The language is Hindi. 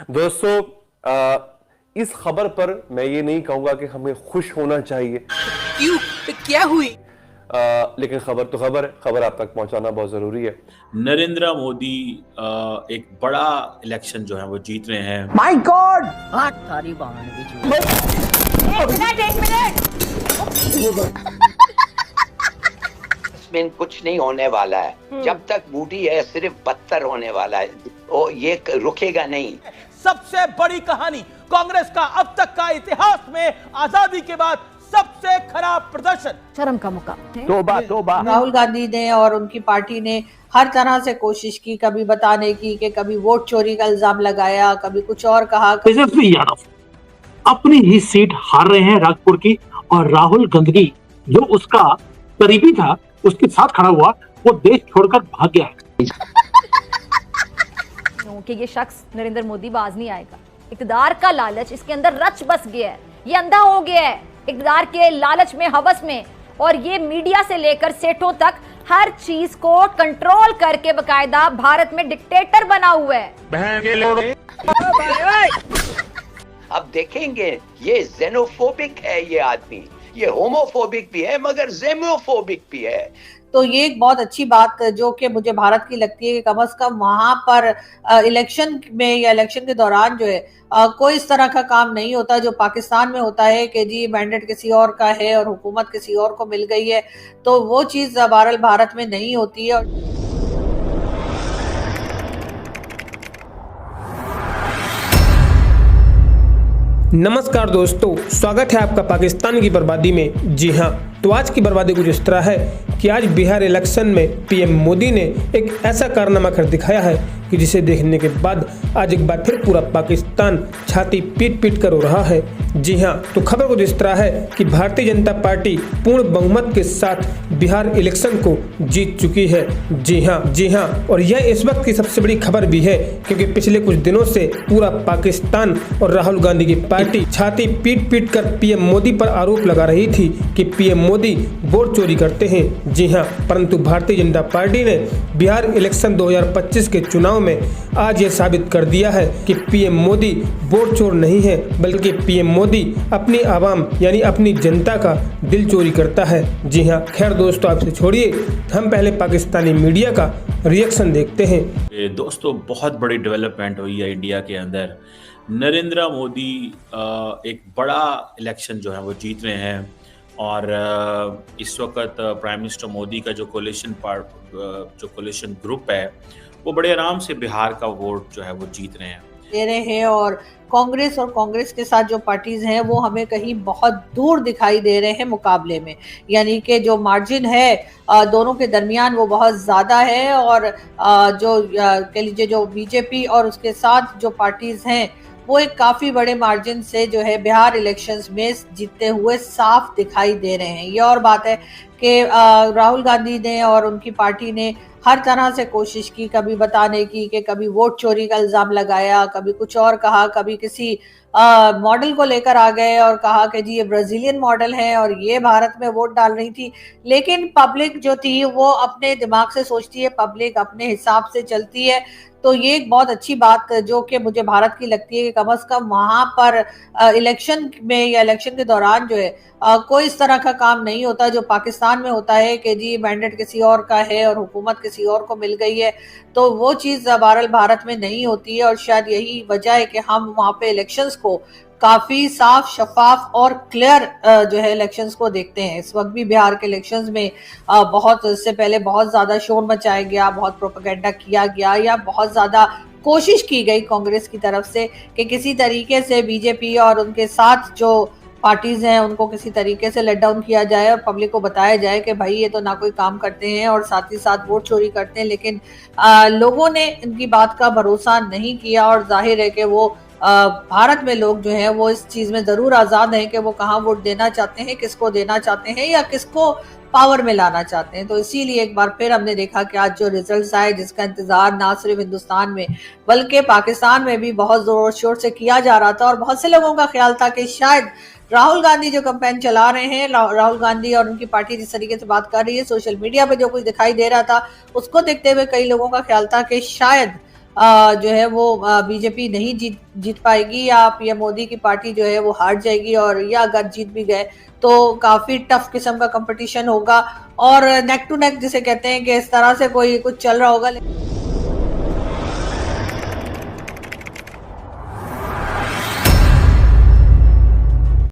दोस्तों, इस खबर पर मैं ये नहीं कहूंगा कि हमें खुश होना चाहिए। क्यों? क्या हुई? लेकिन खबर तो खबर है, खबर आप तक पहुंचाना बहुत जरूरी है। नरेंद्र मोदी एक बड़ा इलेक्शन जो है वो जीत रहे हैं। My God! हाथ थारी बाहर एक मिनट। इसमें कुछ नहीं होने वाला है। जब तक बूटी है सिर्फ बदतर होने वाला है। वो ये रुकेगा नहीं। सबसे बड़ी कहानी कांग्रेस का अब तक का इतिहास में आजादी के बाद सबसे खराब प्रदर्शन। शर्म का मौका। तोबा तोबा। राहुल गांधी ने और उनकी पार्टी ने हर तरह से कोशिश की, कभी बताने की कि कभी वोट चोरी का इल्जाम लगाया, कभी कुछ और कहा। तेजस्वी यादव अपनी ही सीट हार रहे हैं राजपुर की, और राहुल गांधी जो उसका करीबी था, उसके साथ खड़ा हुआ, वो देश छोड़कर भाग गया है। कि ये शख्स नरेंद्र मोदी बाज नहीं आएगा। इक़्तिदार का लालच इसके अंदर रच बस गया है, ये अंधा हो गया है इक़्तिदार के लालच में, हवस में, और ये मीडिया से लेकर सेठों तक हर चीज को कंट्रोल करके बकायदा भारत में डिक्टेटर बना हुआ है। अब देखेंगे ये जेनोफोबिक है ये आदमी, ये होमोफोबिक भी है मगर जेनोफोबिक भी है। तो ये एक बहुत अच्छी बात जो कि मुझे भारत की लगती है कि कम से कम वहां पर इलेक्शन में या इलेक्शन के दौरान जो है कोई इस तरह का काम नहीं होता जो पाकिस्तान में होता है कि जी मैंडेट किसी और का है और हुकूमत किसी और को मिल गई है। तो वो चीज बहरहाल भारत में नहीं होती है। नमस्कार दोस्तों, स्वागत है आपका पाकिस्तान की बर्बादी में। जी हाँ, तो आज की बर्बादी कुछ इस तरह है कि आज बिहार इलेक्शन में पीएम मोदी ने एक ऐसा कारनामा कर दिखाया है कि जिसे देखने के बाद आज एक बार फिर पूरा पाकिस्तान छाती पीट पीट कर रो रहा है। जी हाँ, तो खबर कुछ इस तरह है कि भारतीय जनता पार्टी पूर्ण बहुमत के साथ बिहार इलेक्शन को जीत चुकी है। जी हाँ, और यह इस वक्त की सबसे बड़ी खबर भी है क्योंकि पिछले कुछ दिनों से पूरा पाकिस्तान और राहुल गांधी की पार्टी छाती पीट पीट कर पीएम मोदी पर आरोप लगा रही थी कि पीएम मोदी वोट चोरी करते हैं। जी हाँ, परंतु भारतीय जनता पार्टी ने बिहार इलेक्शन 2025 के चुनाव में आज ये साबित कर दिया है कि पीएम मोदी वोट चोर नहीं है, बल्कि पीएम मोदी अपनी आवाम यानी अपनी जनता का दिल चोरी करता है। जी हाँ, खैर दोस्तों, आपसे छोड़िए, हम पहले पाकिस्तानी मीडिया का रिएक्शन देखते हैं। दोस्तों, बहुत बड़ी डेवलपमेंट हुई है इंडिया के अंदर। नरेंद्र मोदी एक बड़ा इलेक्शन जो है वो जीत रहे हैं, और इस वक्त प्राइम मिनिस्टर मोदी का जो कोलिशन ग्रुप है वो बड़े आराम से बिहार का वोट जो है वो जीत रहे हैं दे रहे हैं। और कांग्रेस के साथ जो पार्टीज हैं वो हमें कहीं बहुत दूर दिखाई दे रहे हैं मुकाबले में, यानी कि जो मार्जिन है दोनों के दरमियान वो बहुत ज़्यादा है। और जो कह लीजिए जो बीजेपी और उसके साथ जो पार्टीज हैं वो एक काफ़ी बड़े मार्जिन से जो है बिहार इलेक्शंस में जीतते हुए साफ दिखाई दे रहे हैं। ये और बात है कि राहुल गांधी ने और उनकी पार्टी ने हर तरह से कोशिश की, कभी बताने की कि कभी वोट चोरी का इल्ज़ाम लगाया, कभी कुछ और कहा, कभी किसी मॉडल को लेकर आ गए और कहा कि जी ये ब्राज़ीलियन मॉडल है और ये भारत में वोट डाल रही थी। लेकिन पब्लिक जो थी वो अपने दिमाग से सोचती है, पब्लिक अपने हिसाब से चलती है। तो ये एक बहुत अच्छी बात जो कि मुझे भारत की लगती है कि कम से कम वहाँ पर इलेक्शन में या इलेक्शन के दौरान जो है कोई इस तरह का काम नहीं होता जो पाकिस्तान में होता है कि जी मैंडेट किसी और का है और हुकूमत किसी और को मिल गई है। तो वो चीज़ बहरहाल भारत में नहीं होती है, और शायद यही वजह है कि हम वहाँ पे इलेक्शंस को काफी साफ, शफाफ और क्लियर जो है इलेक्शंस को देखते हैं। इस वक्त भी बिहार के इलेक्शंस में बहुत इससे पहले बहुत ज्यादा शोर मचाया गया, बहुत प्रोपेगेंडा किया गया, या बहुत ज्यादा कोशिश की गई कांग्रेस की तरफ से कि किसी तरीके से बीजेपी और उनके साथ जो पार्टीज हैं उनको किसी तरीके से लेट डाउन किया जाए और पब्लिक को बताया जाए कि भाई ये तो ना कोई काम करते हैं और साथ ही साथ वोट चोरी करते हैं। लेकिन लोगों ने इनकी बात का भरोसा नहीं किया, और जाहिर है कि वो भारत में लोग जो हैं वो इस चीज में जरूर आजाद हैं कि वो कहाँ वोट देना चाहते हैं, किसको देना चाहते हैं या किसको पावर में लाना चाहते हैं। तो इसीलिए एक बार फिर हमने देखा कि आज जो रिजल्ट्स आए, जिसका इंतजार ना सिर्फ हिंदुस्तान में बल्कि पाकिस्तान में भी बहुत जोर शोर से किया जा रहा था, और बहुत से लोगों का ख्याल था कि शायद राहुल गांधी जो कैंपेन चला रहे हैं, राहुल गांधी और उनकी पार्टी जिस तरीके से बात कर रही है, सोशल मीडिया पे जो कुछ दिखाई दे रहा था, उसको देखते हुए कई लोगों का ख्याल था कि शायद जो है वो बीजेपी नहीं जीत पाएगी, या पीएम मोदी की पार्टी जो है वो हार जाएगी, और या अगर जीत भी गए तो काफी टफ किस्म का कंपटीशन होगा और नेक टू नेक जिसे कहते हैं कि इस तरह से कोई कुछ चल रहा होगा।